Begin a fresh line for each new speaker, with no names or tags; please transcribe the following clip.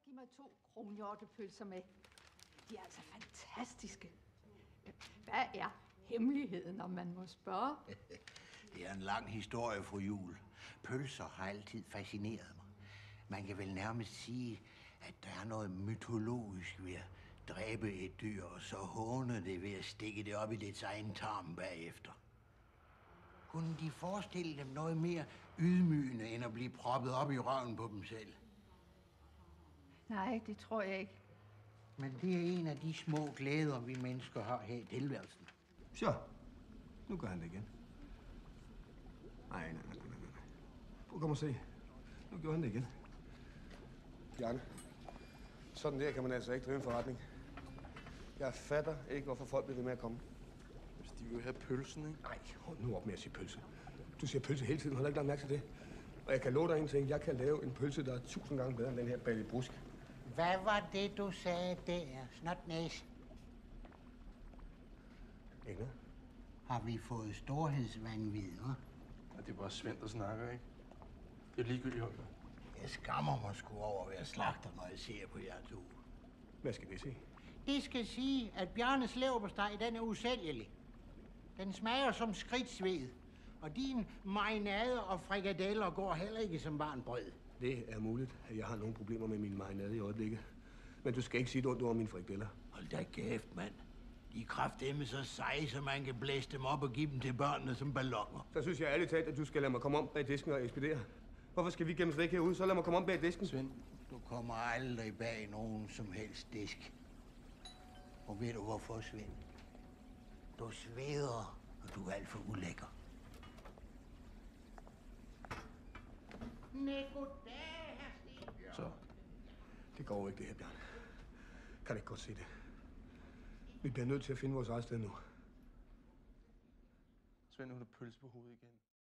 Giv mig 2 kronhjortepølser med. De er altså fantastiske. Hvad er hemmeligheden, om man må spørge?
Det er en lang historie, fru Jul. Pølser har altid fascineret mig. Man kan vel nærmest sige, at der er noget mytologisk ved at dræbe et dyr, og så håne det ved at stikke det op i dets egen tarm bagefter. Kunne de forestille dem noget mere ydmygende, end at blive proppet op i røven på dem selv?
Nej, det tror jeg ikke.
Men det er en af de små glæder, vi mennesker har her i tilværelsen.
Så, nu gør han det igen. Nej. Prøv at komme og se. Nu gjorde han det igen. Bjarne, sådan der kan man altså ikke drive en forretning. Jeg fatter ikke, hvorfor folk bliver ved med at komme.
Hvis de vil have pølsen, ikke?
Nej, hold nu op med at sige pølse. Du siger pølse hele tiden, har du ikke lagt mærke til det? Og jeg kan love dig en ting, jeg kan lave en pølse, der er 1000 gange bedre end den her Balle Brusk.
Hvad var det, du sagde der, snotnæs?
Ikke?
Har vi fået storhedsvanvid, hva'?
Ja, det er bare Svend, der snakker, ikke? Det er ligegyldigt, Holger.
Jeg skammer mig sgu over at være slagter, når jeg ser på jer to.
Hvad skal det sige?
Det skal sige, at Bjarnes leverpostej, den er usælgelig. Den smager som skridtsved. Og din marinade og frikadeller går heller ikke som barnbrød.
Det er muligt, at jeg har nogle problemer med min marinade i øjeblikket. Men du skal ikke sige et ondt ord om mine frikadeller.
Hold da kæft, mand. De er kraftedeme så seje, så man kan blæse dem op og give dem til børnene som balloner.
Så synes jeg ærligt talt, at du skal lade mig komme om bag disken og ekspedere. Hvorfor skal vi gemme slik herude? Så lad mig komme om bag disken.
Svend.
Du kommer aldrig bag nogen som helst disk. Og ved du hvorfor, Svend? Du sveder, og du er alt for ulækker. Nej, goddag, herr Stenbjørn.
Så. Det går ikke, det her, Bjarne. Kan du ikke godt se det? Vi bliver nødt til at finde vores eget sted nu.
Svend, hun har pølse på hovedet igen.